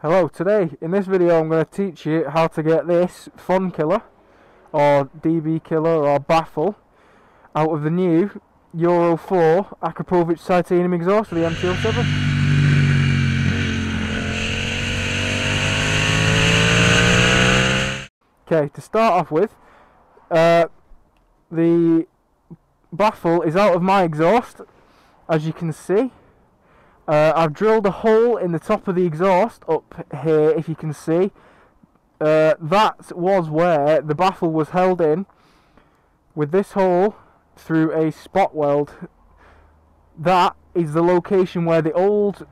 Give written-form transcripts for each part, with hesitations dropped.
Hello, today in this video I'm going to teach you how to get this fun killer or DB killer or baffle out of the new Euro 4 Akrapovic Titanium exhaust for the MT-07. Okay, to start off with, the baffle is out of my exhaust, as you can see. I've drilled a hole in the top of the exhaust up here, if you can see. That was where the baffle was held in with this hole through a spot weld. That is the location where the old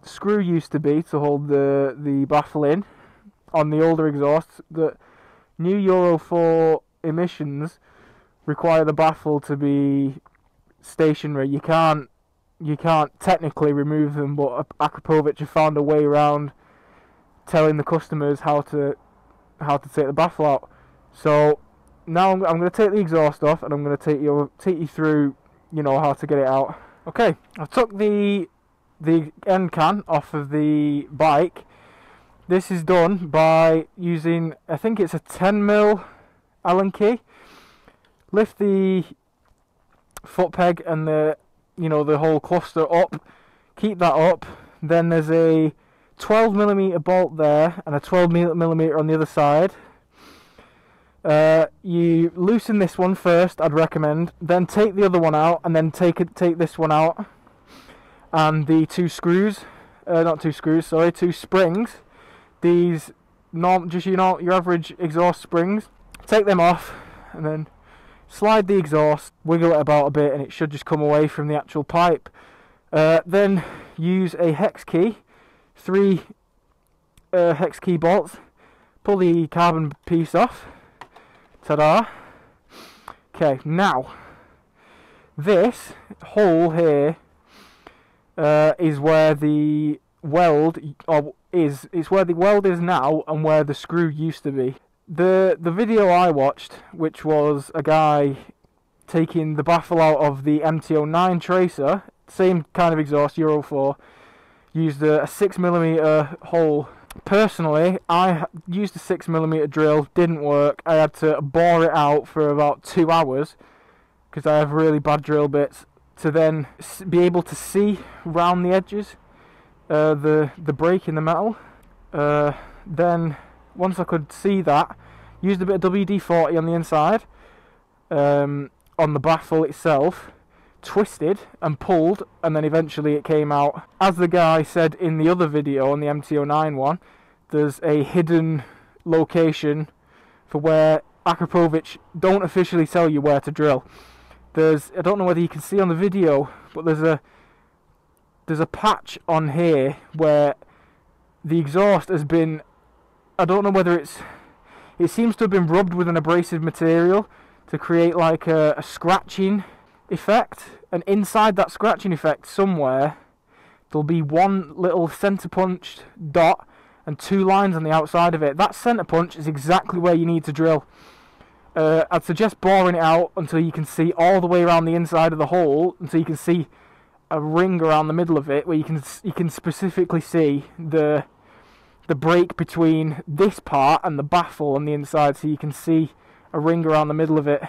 screw used to be to hold the baffle in on the older exhausts. The new Euro 4 emissions require the baffle to be stationary. You can't technically remove them, but Akrapovic have found a way around telling the customers how to take the baffle out. So now I'm going to take the exhaust off, and I'm going to take you through, how to get it out. Okay, I took the end can off of the bike. This is done by using, I think it's a 10mm Allen key. Lift the foot peg and the whole cluster up, keep that up. Then there's a 12mm bolt there and a 12mm on the other side. You loosen this one first, I'd recommend, then take the other one out, and then take this one out, and the two springs. These your average exhaust springs, take them off, and then slide the exhaust, wiggle it about a bit, and it should just come away from the actual pipe. Then use a hex key, 3 hex key bolts, pull the carbon piece off. Ta-da! Okay, now this hole here is where the weld is. It's where the weld is now, and where the screw used to be. The video I watched, which was a guy taking the baffle out of the MT-09 tracer, same kind of exhaust, Euro 4, used a 6mm hole. Personally, I used a 6mm drill, didn't work. I had to bore it out for about 2 hours because I have really bad drill bits, to then be able to see round the edges, the break in the metal. Then once I could see that, used a bit of WD-40 on the inside, on the baffle itself, twisted and pulled, and then eventually it came out. As the guy said in the other video, on the MT-09 one, there's a hidden location for where Akrapovic don't officially tell you where to drill. I don't know whether you can see on the video, but there's a patch on here where the exhaust has been, I don't know whether it seems to have been rubbed with an abrasive material to create like a scratching effect, and inside that scratching effect somewhere there'll be one little center punched dot and 2 lines on the outside of it. That center punch is exactly where you need to drill. I'd suggest boring it out until you can see all the way around the inside of the hole, until you can see a ring around the middle of it, where you can specifically see the break between this part and the baffle on the inside, so you can see a ring around the middle of it,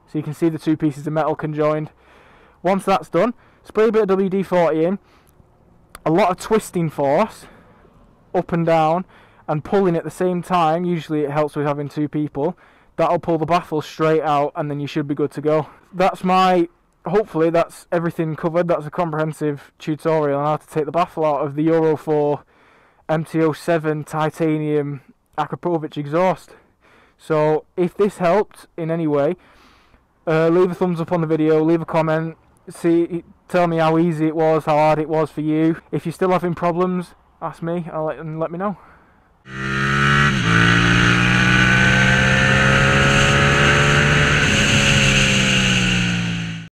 so you can see the 2 pieces of metal conjoined. Once that's done, spray a bit of WD-40 in, a lot of twisting force, up and down, and pulling at the same time. Usually it helps with having 2 people. That'll pull the baffle straight out, and then you should be good to go. Hopefully that's everything covered. That's a comprehensive tutorial on how to take the baffle out of the Euro 4 MT-07 Titanium Akrapovic exhaust. So if this helped in any way, leave a thumbs up on the video, leave a comment, tell me how easy it was, how hard it was for you. If you're still having problems, ask me, and let me know.